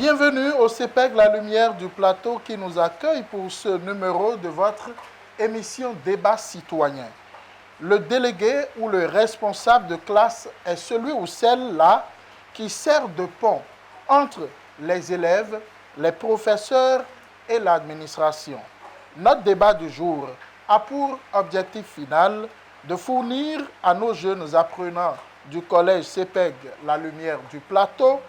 Bienvenue au CEPEG La Lumière du Plateau qui nous accueille pour ce numéro de votre émission Débat citoyen. Le délégué ou le responsable de classe est celui ou celle-là qui sert de pont entre les élèves, les professeurs et l'administration. Notre débat du jour a pour objectif final de fournir à nos jeunes apprenants du collège CEPEG La Lumière du Plateau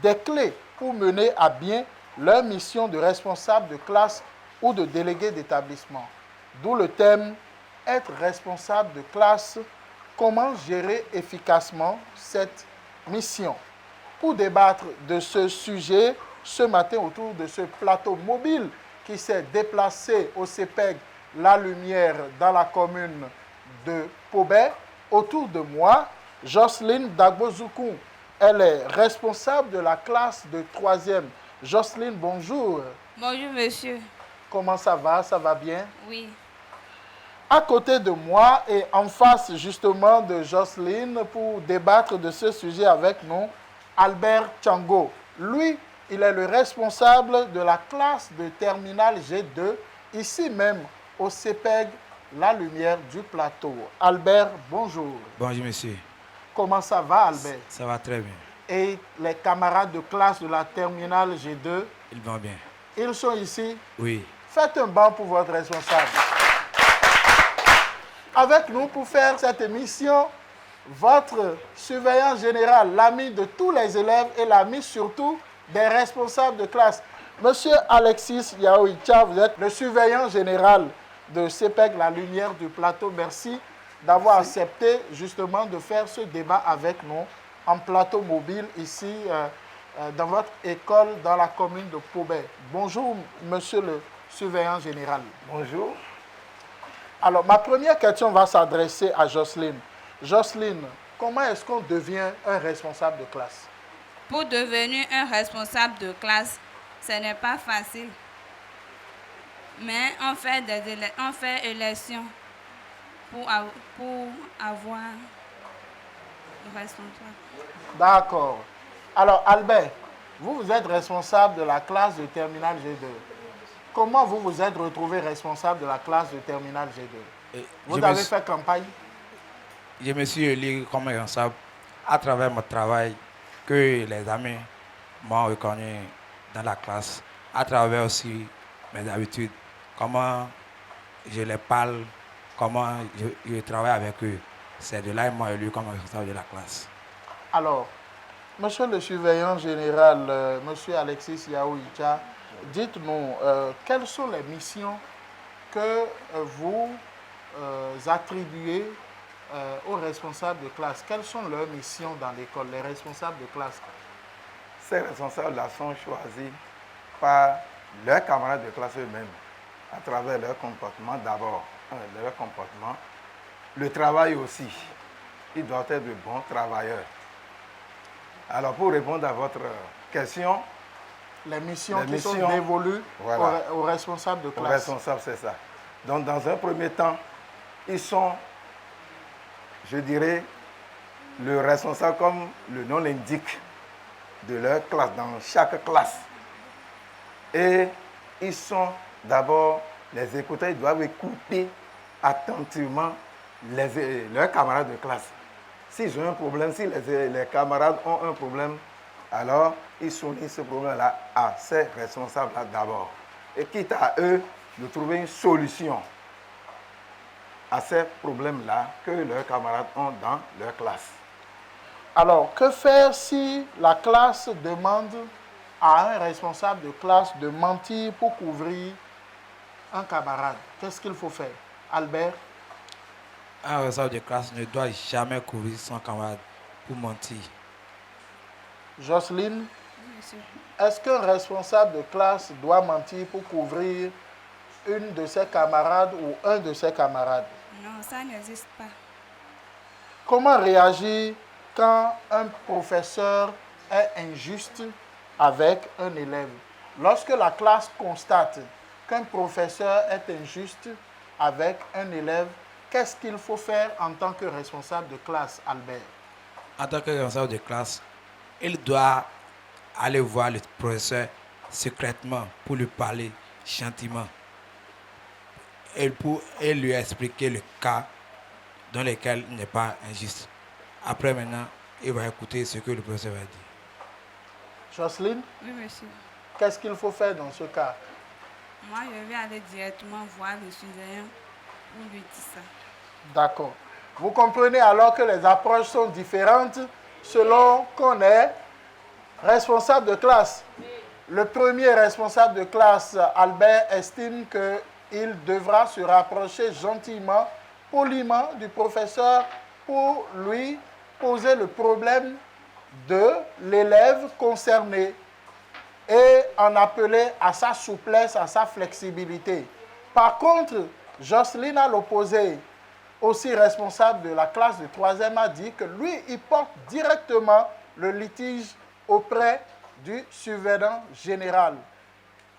des clés pour mener à bien leur mission de responsable de classe ou de délégué d'établissement. D'où le thème « Être responsable de classe, comment gérer efficacement cette mission ?» Pour débattre de ce sujet, ce matin autour de ce plateau mobile qui s'est déplacé au CEPEG La Lumière dans la commune de Pobet, autour de moi, Jocelyne Dagbozoukou. Elle est responsable de la classe de 3e. Jocelyne, bonjour. Bonjour, monsieur. Comment ça va? Ça va bien? Oui. À côté de moi et en face justement de Jocelyne pour débattre de ce sujet avec nous, Albert Tchango. Lui, il est le responsable de la classe de terminale G2, ici même au CEPEG La Lumière du Plateau. Albert, bonjour. Bonjour, monsieur. Comment ça va, Albert? Ça va très bien. Et les camarades de classe de la terminale G2? Ils vont bien. Ils sont ici? Oui. Faites un banc pour votre responsable. Avec nous pour faire cette émission, votre surveillant général, l'ami de tous les élèves et l'ami surtout des responsables de classe. Monsieur Alexis Yaoïcha, vous êtes le surveillant général de CEPEG La Lumière du Plateau. Merci d'avoir accepté justement de faire ce débat avec nous en plateau mobile ici dans votre école dans la commune de Pobet. Bonjour, monsieur le surveillant général. Bonjour. Alors, ma première question va s'adresser à Jocelyne. Jocelyne, comment est-ce qu'on devient un responsable de classe? Pour devenir un responsable de classe, ce n'est pas facile. Mais on fait élection pour avoir le responsable. D'accord. Alors, Albert, vous êtes responsable de la classe de terminale G2. Comment vous vous êtes retrouvé responsable de la classe de terminale G2? Vous avez fait campagne? Je me suis élu comme responsable à travers mon travail que les amis m'ont reconnu dans la classe, à travers aussi mes habitudes, comment je les parle, comment je travaille avec eux. C'est de là qu'ils m'ont élu comme responsable de la classe. Alors, monsieur le surveillant général, monsieur Alexis Yaoïcha, dites-nous, quelles sont les missions que vous attribuez aux responsables de classe? Quelles sont leurs missions dans l'école, les responsables de classe? Ces responsables-là sont choisis par leurs camarades de classe eux-mêmes, à travers leur comportement d'abord, leur comportement. Le travail aussi, ils doivent être de bons travailleurs. Alors, pour répondre à votre question, les missions qui sont dévolues voilà, aux responsables de classe. Aux responsables, c'est ça. Donc, dans un premier temps, ils sont, je dirais, le responsable, comme le nom l'indique, de leur classe, dans chaque classe. Et ils sont d'abord les écouteurs, ils doivent écouter attentivement leurs camarades de classe. S'ils ont un problème, si les camarades ont un problème, alors ils soumettent ce problème-là à ces responsables-là d'abord. Et quitte à eux de trouver une solution à ces problèmes-là que leurs camarades ont dans leur classe. Alors, que faire si la classe demande à un responsable de classe de mentir pour couvrir un camarade? Qu'est-ce qu'il faut faire? Albert? Un responsable de classe ne doit jamais couvrir son camarade pour mentir. Jocelyne, est-ce qu'un responsable de classe doit mentir pour couvrir une de ses camarades ou un de ses camarades? Non, ça n'existe pas. Comment réagir quand un professeur est injuste avec un élève? Lorsque la classe constate qu'un professeur est injuste avec un élève, qu'est-ce qu'il faut faire en tant que responsable de classe, Albert? En tant que responsable de classe, il doit aller voir le professeur secrètement pour lui parler gentiment et lui expliquer le cas dans lequel il n'est pas injuste. Après maintenant, il va écouter ce que le professeur va dire. Jocelyne, Oui, monsieur. qu'est-ce qu'il faut faire dans ce cas? Moi, je vais aller directement voir le surveillant pour lui dire ça. D'accord. Vous comprenez alors que les approches sont différentes selon qu'on est responsable de classe. Le premier responsable de classe, Albert, estime qu'il devra se rapprocher gentiment, poliment du professeur pour lui poser le problème de l'élève concerné et en appeler à sa souplesse, à sa flexibilité. Par contre, Jocelyne, à l'opposé, aussi responsable de la classe de 3e, a dit que lui, il porte directement le litige auprès du surveillant général.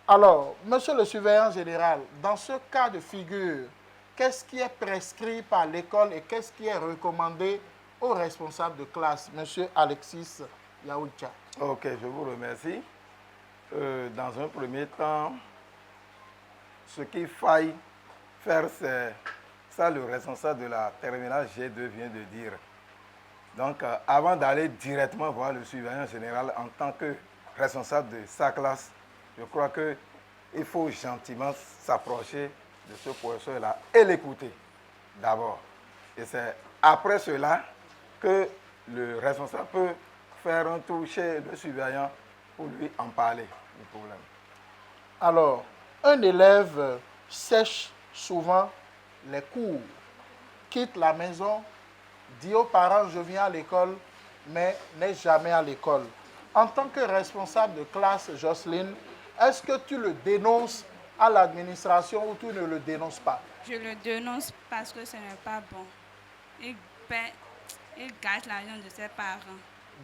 Alors, monsieur le surveillant général, dans ce cas de figure, qu'est-ce qui est prescrit par l'école et qu'est-ce qui est recommandé aux responsables de classe, monsieur Alexis Yaoucha? Ok, je vous remercie. Dans un premier temps, ce qu'il faille faire, c'est ça le responsable de la terminale G2 vient de dire. Donc, avant d'aller directement voir le surveillant général en tant que responsable de sa classe, je crois qu'il faut gentiment s'approcher de ce professeur-là et l'écouter d'abord. Et c'est après cela que le responsable peut faire un tour chez le surveillant pour lui en parler du problème. Alors, un élève sèche souvent les cours, quitte la maison, dit aux parents je viens à l'école, mais n'est jamais à l'école. En tant que responsable de classe, Jocelyne, est-ce que tu le dénonces à l'administration ou tu ne le dénonces pas? Je le dénonce parce que ce n'est pas bon. Il gâte l'argent de ses parents.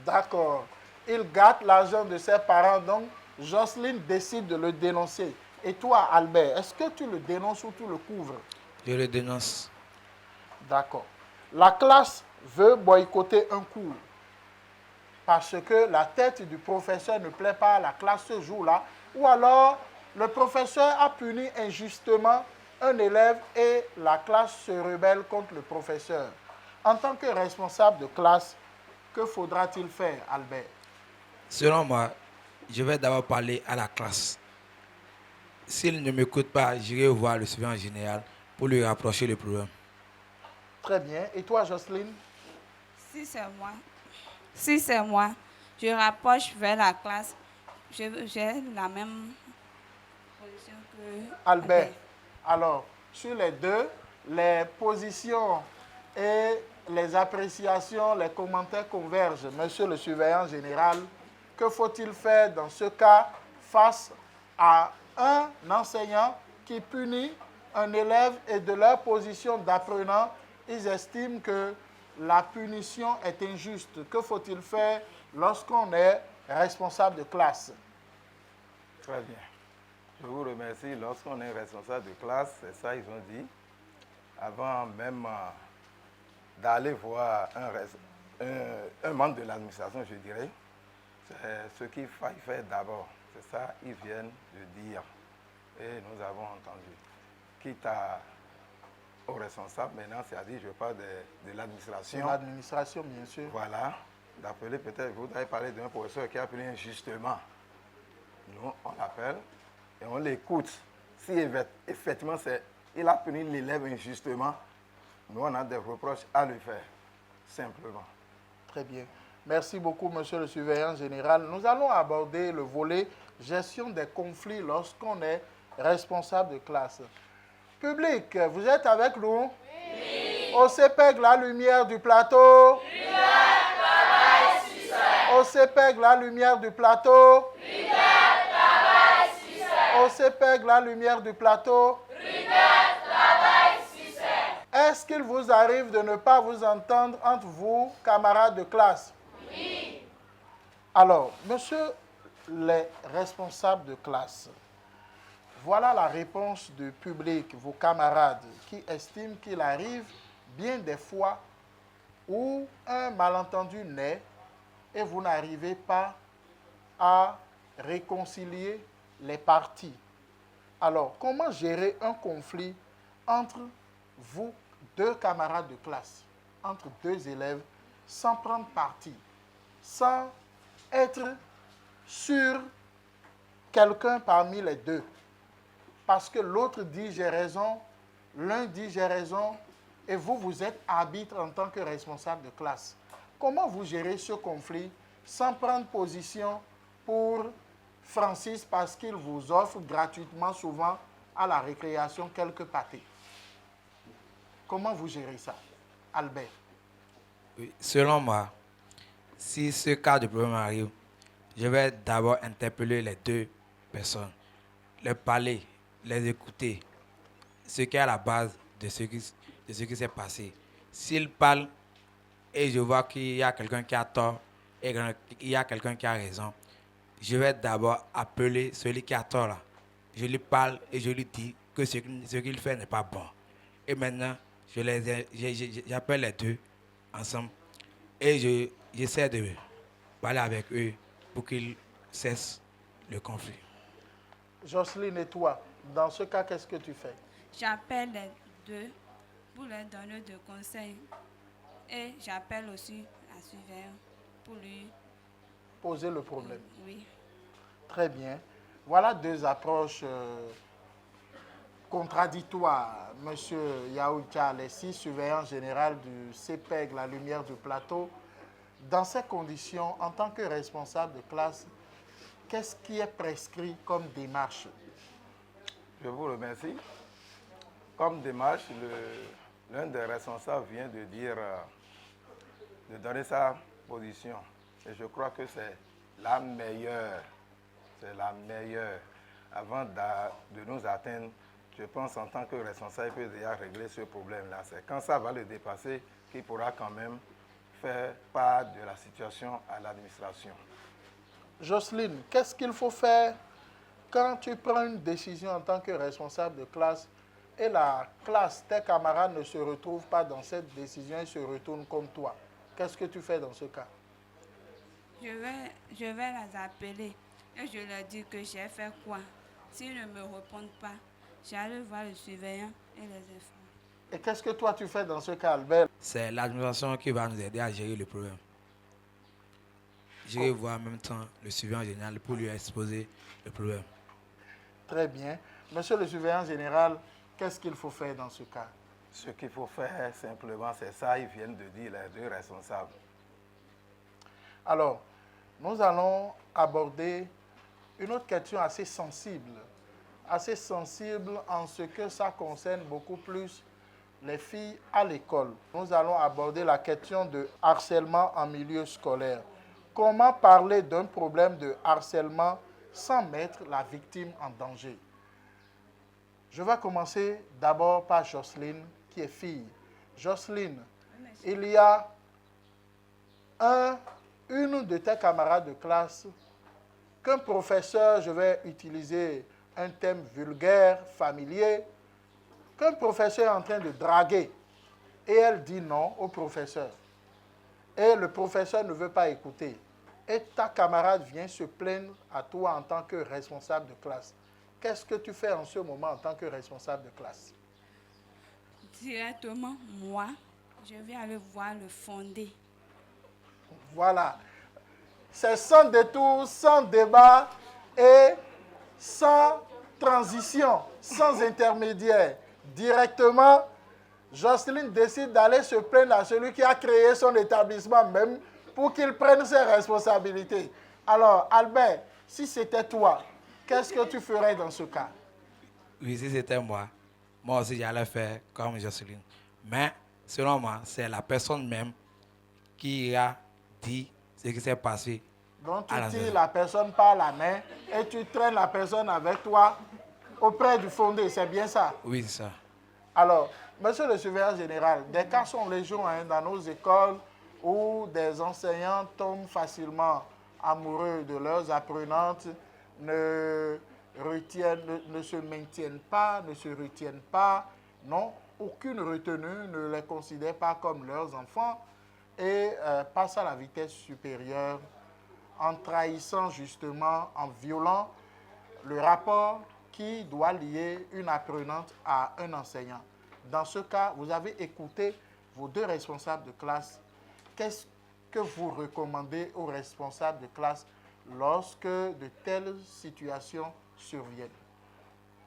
D'accord. Il gâte l'argent de ses parents, donc Jocelyne décide de le dénoncer. Et toi, Albert, est-ce que tu le dénonces ou tu le couvres? Je le dénonce. D'accord. La classe veut boycotter un cours parce que la tête du professeur ne plaît pas à la classe ce jour-là, ou alors le professeur a puni injustement un élève et la classe se rebelle contre le professeur. En tant que responsable de classe, que faudra-t-il faire, Albert? Selon moi, je vais d'abord parler à la classe. S'il ne m'écoute pas, j'irai voir le surveillant général pour lui rapprocher le problème. Très bien. Et toi, Jocelyne? Si c'est moi, je rapproche vers la classe. J'ai la même position que Albert. Alors, sur les deux, les positions et les appréciations, les commentaires convergent. Monsieur le surveillant général, que faut-il faire dans ce cas face à un enseignant qui punit un élève et de leur position d'apprenant, ils estiment que la punition est injuste. Que faut-il faire lorsqu'on est responsable de classe? Très bien. Je vous remercie. Lorsqu'on est responsable de classe, c'est ça ils ont dit, avant même d'aller voir un membre de l'administration, je dirais, c'est ce qu'il faille faire d'abord. C'est ça qu'ils viennent de dire. Et nous avons entendu. Quitte au responsable, maintenant, c'est-à-dire, je parle de l'administration. L'administration, bien sûr. Voilà. D'appeler peut-être, vous avez parlé d'un professeur qui a appelé injustement. Nous, on l'appelle et on l'écoute. Si effectivement il a puni l'élève injustement, nous, on a des reproches à lui faire, simplement. Très bien. Merci beaucoup, monsieur le surveillant général. Nous allons aborder le volet gestion des conflits lorsqu'on est responsable de classe. Public, vous êtes avec nous? Oui. Au CPEG, la lumière du plateau. Lumière, travail, succès. Au CPEG, la lumière du plateau. Lumière, travail, succès. Au CPEG, la lumière du plateau. Lumière, travail, succès. Est-ce qu'il vous arrive de ne pas vous entendre entre vous, camarades de classe? Oui. Alors, monsieur les responsables de classe, voilà la réponse du public, vos camarades, qui estiment qu'il arrive bien des fois où un malentendu naît et vous n'arrivez pas à réconcilier les parties. Alors, comment gérer un conflit entre vous, deux camarades de classe, entre deux élèves, sans prendre parti, sans être sur quelqu'un parmi les deux? Parce que l'autre dit j'ai raison, l'un dit j'ai raison, et vous, vous êtes arbitre en tant que responsable de classe. Comment vous gérez ce conflit sans prendre position pour Francis parce qu'il vous offre gratuitement souvent à la récréation quelques pâtés? Comment vous gérez ça, Albert? Oui, selon moi, si ce cas de problème arrive, je vais d'abord interpeller les deux personnes, leur parler, les écouter, ce qui est à la base de ce qui s'est passé. S'ils parlent et je vois qu'il y a quelqu'un qui a tort et qu'il y a quelqu'un qui a raison, je vais d'abord appeler celui qui a tort là. Je lui parle et je lui dis que ce qu'il fait n'est pas bon. Et maintenant, j'appelle les deux ensemble et j'essaie de parler avec eux pour qu'ils cessent le conflit. Jocelyne et toi, dans ce cas, qu'est-ce que tu fais? J'appelle les deux pour leur donner des conseils. Et j'appelle aussi la surveillante pour lui Poser le problème. Oui. Très bien. Voilà deux approches contradictoires. Monsieur Yaoucha Alessi, surveillant général du CPEG, la lumière du plateau. Dans ces conditions, en tant que responsable de classe, qu'est-ce qui est prescrit comme démarche? Je vous remercie. Comme démarche, l'un des responsables vient de dire, de donner sa position. Et je crois que c'est la meilleure. C'est la meilleure. Avant de nous atteindre, je pense en tant que responsable, il peut déjà régler ce problème-là. C'est quand ça va le dépasser qu'il pourra quand même faire part de la situation à l'administration. Jocelyne, qu'est-ce qu'il faut faire quand tu prends une décision en tant que responsable de classe et la classe, tes camarades ne se retrouvent pas dans cette décision et se retournent contre toi? Qu'est-ce que tu fais dans ce cas? Je vais les appeler et je leur dis que j'ai fait quoi. S'ils ne me répondent pas, j'allais voir le surveillant et les informer. Et qu'est-ce que toi tu fais dans ce cas, Albert? C'est l'administration qui va nous aider à gérer le problème. Je vais voir en même temps le surveillant général pour lui exposer le problème. Très bien. Monsieur le surveillant général, qu'est-ce qu'il faut faire dans ce cas? Ce qu'il faut faire simplement, c'est ça, ils viennent de dire les deux responsables. Alors, nous allons aborder une autre question assez sensible en ce que ça concerne beaucoup plus les filles à l'école. Nous allons aborder la question de harcèlement en milieu scolaire. Comment parler d'un problème de harcèlement sans mettre la victime en danger? Je vais commencer d'abord par Jocelyne, qui est fille. Jocelyne, il y a une de tes camarades de classe qu'un professeur, je vais utiliser un thème vulgaire, familier, qu'un professeur est en train de draguer et elle dit non au professeur. Et le professeur ne veut pas écouter. Et ta camarade vient se plaindre à toi en tant que responsable de classe. Qu'est-ce que tu fais en ce moment en tant que responsable de classe? Directement, moi, je vais aller voir le fondé. Voilà. C'est sans détour, sans débat et sans transition, sans intermédiaire. Directement, Jocelyne décide d'aller se plaindre à celui qui a créé son établissement même pour qu'il prenne ses responsabilités. Alors, Albert, si c'était toi, qu'est-ce que tu ferais dans ce cas? Oui, si c'était moi aussi j'allais faire comme Jocelyne. Mais selon moi, c'est la personne même qui a dit ce qui s'est passé. Donc tu tires la personne par la main et tu traînes la personne avec toi auprès du fondé, c'est bien ça? Oui, c'est ça. Alors, monsieur le surveillant général, des cas sont légion dans nos écoles où des enseignants tombent facilement amoureux de leurs apprenantes, ne se maintiennent pas, ne se retiennent pas, non, aucune retenue, ne les considère pas comme leurs enfants et passent à la vitesse supérieure en trahissant justement, en violant le rapport qui doit lier une apprenante à un enseignant. Dans ce cas, vous avez écouté vos deux responsables de classe. Qu'est-ce que vous recommandez aux responsables de classe lorsque de telles situations surviennent?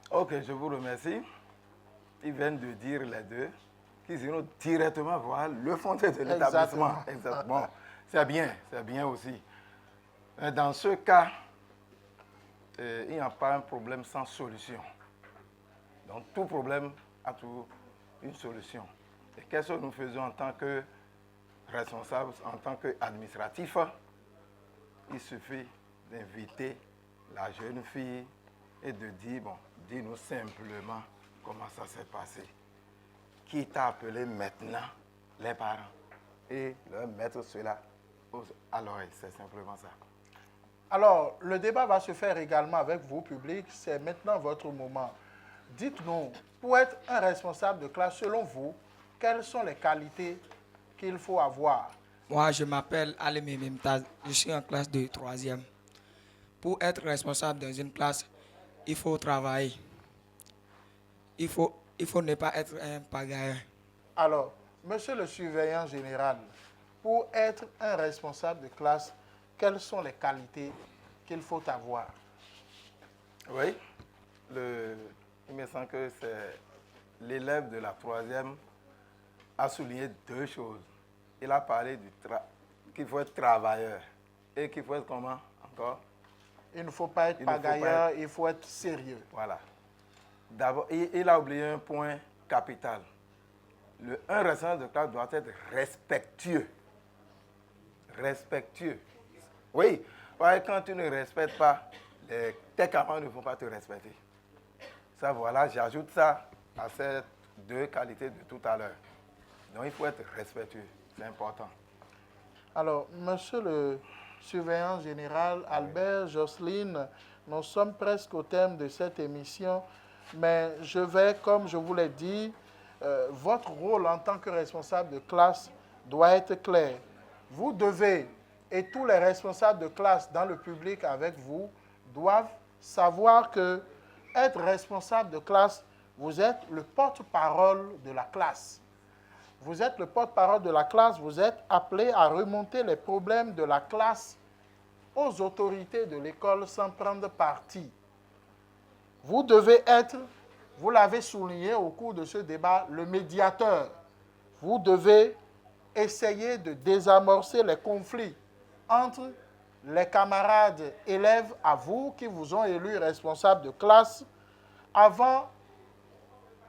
Ok, je vous remercie. Ils viennent de dire les deux qu'ils iront directement voir le fondé de l'établissement. Exactement. C'est bien aussi. Dans ce cas, il n'y a pas un problème sans solution. Donc tout problème a toujours une solution. Et qu'est-ce que nous faisons en tant que responsables, en tant qu'administratifs? Il suffit d'inviter la jeune fille et de dire, bon, dis-nous simplement comment ça s'est passé. Qui t'a appelé maintenant? Les parents. Et leur mettre cela à l'oreille, c'est simplement ça. Alors, le débat va se faire également avec vous, public. C'est maintenant votre moment. Dites-nous, pour être un responsable de classe, selon vous, quelles sont les qualités qu'il faut avoir? Moi, je m'appelle Alimé Mimtaz. Je suis en classe de 3e. Pour être responsable dans une classe, il faut travailler. Il faut ne pas être un pagailleur. Alors, monsieur le surveillant général, pour être un responsable de classe, quelles sont les qualités qu'il faut avoir? Oui, il me semble que c'est l'élève de la 3e a souligné deux choses. Il a parlé qu'il faut être travailleur et qu'il faut être comment encore? Il ne faut pas être pagailleur, il faut être sérieux. Voilà. D'abord, il a oublié un point capital. Un responsable de classe doit être respectueux. Respectueux. Oui, ouais, quand tu ne respectes pas, tes camarades ne vont pas te respecter. Ça, voilà, j'ajoute ça à ces deux qualités de tout à l'heure. Donc, il faut être respectueux. C'est important. Alors, monsieur le surveillant général, Albert, Jocelyne, nous sommes presque au terme de cette émission, mais je vais, comme je vous l'ai dit, votre rôle en tant que responsable de classe doit être clair. Vous devez, et tous les responsables de classe dans le public avec vous, doivent savoir que être responsable de classe, vous êtes le porte-parole de la classe. Vous êtes le porte-parole de la classe, vous êtes appelé à remonter les problèmes de la classe aux autorités de l'école sans prendre parti. Vous devez être, vous l'avez souligné au cours de ce débat, le médiateur. Vous devez essayer de désamorcer les conflits entre les camarades élèves à vous qui vous ont élu responsable de classe avant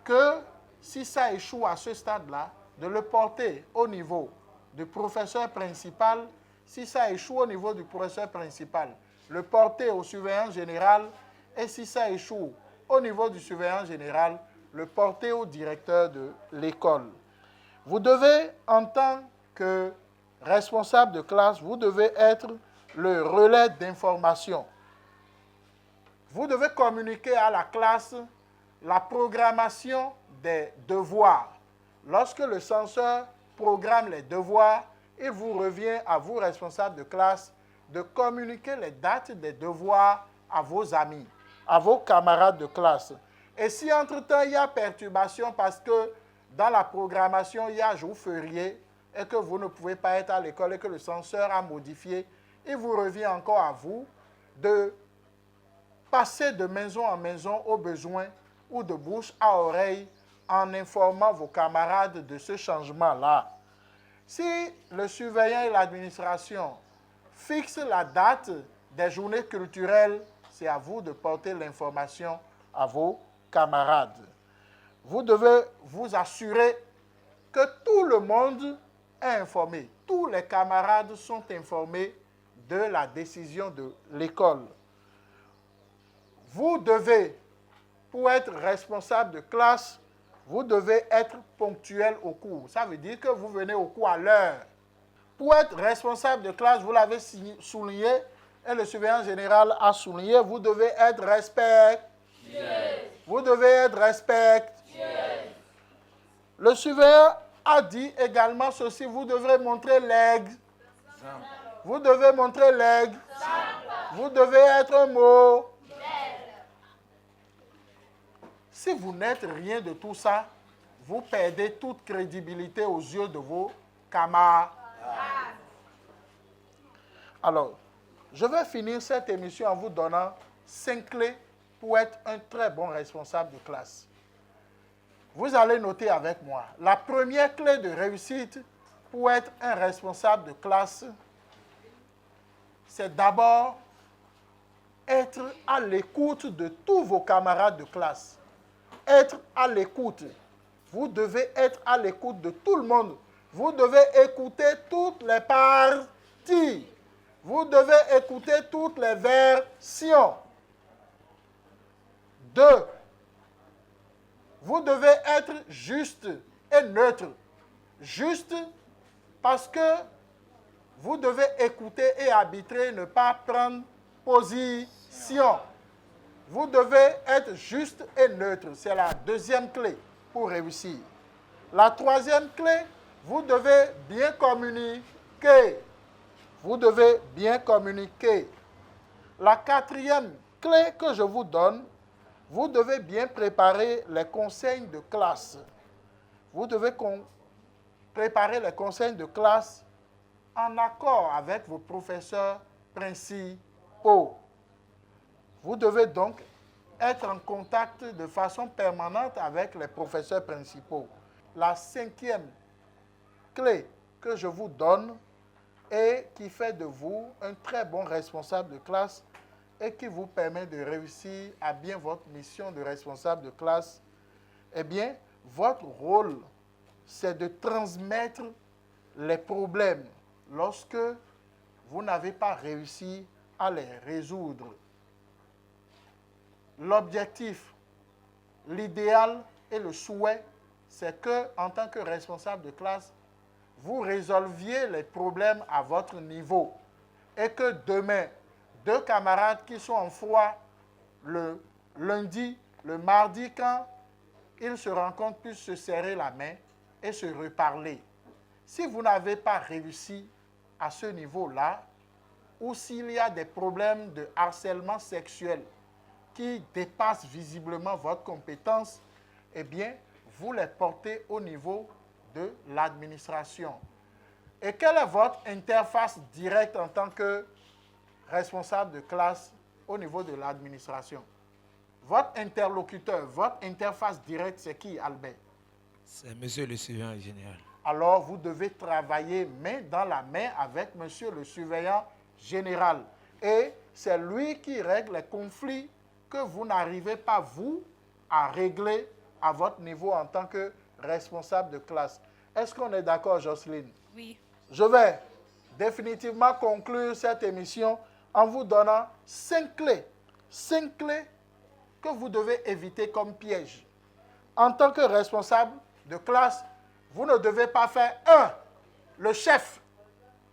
que, si ça échoue à ce stade-là, de le porter au niveau du professeur principal. Si ça échoue au niveau du professeur principal, le porter au surveillant général. Et si ça échoue au niveau du surveillant général, le porter au directeur de l'école. Vous devez, en tant que responsable de classe, vous devez être le relais d'information. Vous devez communiquer à la classe la programmation des devoirs. Lorsque le censeur programme les devoirs, il vous revient à vous, responsables de classe, de communiquer les dates des devoirs à vos amis, à vos camarades de classe. Et si entre-temps il y a perturbation parce que dans la programmation il y a jour férié et que vous ne pouvez pas être à l'école et que le censeur a modifié, il vous revient encore à vous de passer de maison en maison au besoin ou de bouche à oreille en informant vos camarades de ce changement-là. Si le surveillant et l'administration fixent la date des journées culturelles, c'est à vous de porter l'information à vos camarades. Vous devez vous assurer que tout le monde est informé. Tous les camarades sont informés de la décision de l'école. Vous devez, pour être responsable de classe, vous devez être ponctuel au cours. Ça veut dire que vous venez au cours à l'heure. Pour être responsable de classe, vous l'avez souligné, et le surveillant général a souligné, vous devez être respectueux. Vous devez être respectueux. Le surveillant a dit également ceci, vous devrez montrer l'exemple. Vous devez montrer l'aigle. Vous devez être un mot. Si vous n'êtes rien de tout ça, vous perdez toute crédibilité aux yeux de vos camarades. Alors, je vais finir cette émission en vous donnant 5 clés pour être un très bon responsable de classe. Vous allez noter avec moi. La première clé de réussite pour être un responsable de classe, c'est d'abord être à l'écoute de tous vos camarades de classe. Être à l'écoute. Vous devez être à l'écoute de tout le monde. Vous devez écouter toutes les parties. Vous devez écouter toutes les versions. 2. Vous devez être juste et neutre. Juste parce que vous devez écouter et arbitrer, ne pas prendre position. Vous devez être juste et neutre. C'est la deuxième clé pour réussir. La troisième clé, vous devez bien communiquer. Vous devez bien communiquer. La quatrième clé que je vous donne, vous devez bien préparer les conseils de classe. Vous devez préparer les conseils de classe en accord avec vos professeurs principaux. Vous devez donc être en contact de façon permanente avec les professeurs principaux. La cinquième clé que je vous donne et qui fait de vous un très bon responsable de classe et qui vous permet de réussir à bien votre mission de responsable de classe, eh bien, votre rôle, c'est de transmettre les problèmes lorsque vous n'avez pas réussi à les résoudre. L'objectif, l'idéal et le souhait, c'est que, en tant que responsable de classe, vous résolviez les problèmes à votre niveau et que demain, 2 camarades qui sont en froid le lundi, le mardi, quand ils se rencontrent, puissent se serrer la main et se reparler. Si vous n'avez pas réussi à ce niveau-là, ou s'il y a des problèmes de harcèlement sexuel qui dépassent visiblement votre compétence, eh bien, vous les portez au niveau de l'administration. Et quelle est votre interface directe en tant que responsable de classe au niveau de l'administration? Votre interlocuteur, votre interface directe, c'est qui, Albert? C'est monsieur le surveillant général. Alors, vous devez travailler main dans la main avec monsieur le surveillant général. Et c'est lui qui règle les conflits que vous n'arrivez pas, vous, à régler à votre niveau en tant que responsable de classe. Est-ce qu'on est d'accord, Jocelyne? Oui. Je vais définitivement conclure cette émission en vous donnant 5 clés. 5 clés que vous devez éviter comme piège. En tant que responsable de classe, vous ne devez pas faire 1. Le chef.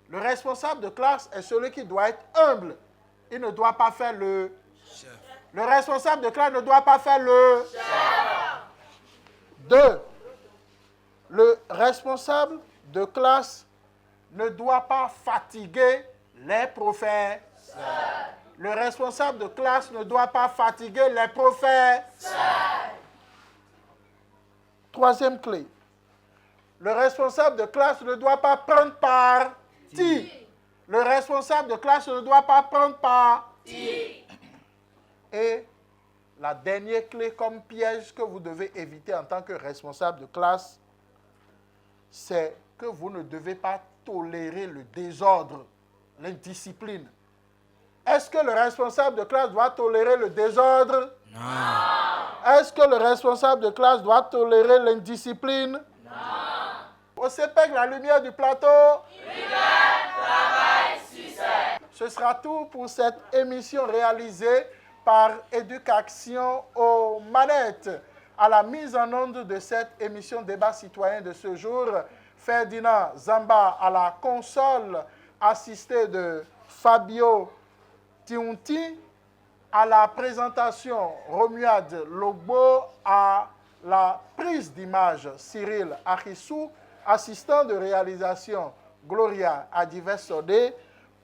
Le responsable de classe est celui qui doit être humble. Il ne doit pas faire le chef. Le responsable de classe ne doit pas faire le chef. 2. Le responsable de classe ne doit pas fatiguer les professeurs. Le responsable de classe ne doit pas fatiguer les professeurs. 3e clé. Le responsable de classe ne doit pas prendre parti. Le responsable de classe ne doit pas prendre parti. Et la dernière clé comme piège que vous devez éviter en tant que responsable de classe, c'est que vous ne devez pas tolérer le désordre, l'indiscipline. Est-ce que le responsable de classe doit tolérer le désordre? Non. Est-ce que le responsable de classe doit tolérer l'indiscipline? Non. Au CEPEC, la lumière du plateau. Travail, succès. Ce sera tout pour cette émission réalisée par Éducation aux manettes. À la mise en onde de cette émission débat citoyen de ce jour, Ferdinand Zamba à la console, assisté de Fabio Tiunti, à la présentation Romuald Logbo, à la prise d'image Cyril Achissou, assistant de réalisation Gloria Adivesodé,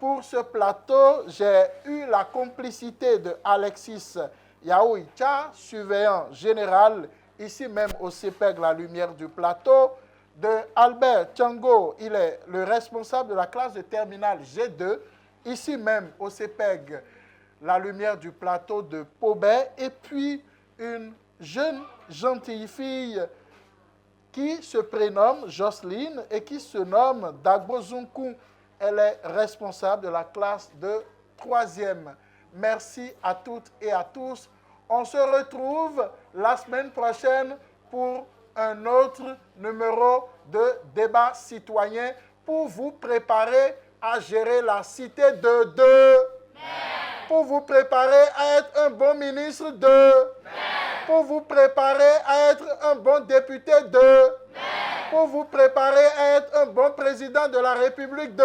Pour ce plateau, j'ai eu la complicité de Alexis Yaouicha, surveillant général, ici même au CEPEG La Lumière du Plateau, de Albert Tchango, il est le responsable de la classe de terminale G2, ici même au CEPEG La Lumière du Plateau de Pobet, et puis une jeune gentille fille qui se prénomme Jocelyne et qui se nomme Dagbo Zunku. Elle est responsable de la classe de 3e. Merci à toutes et à tous. On se retrouve la semaine prochaine pour un autre numéro de débat citoyen pour vous préparer à gérer la cité de deux. Pour vous préparer à être un bon ministre de. Pour vous préparer à être un bon député de. Pour vous préparer à être un bon président de la République de.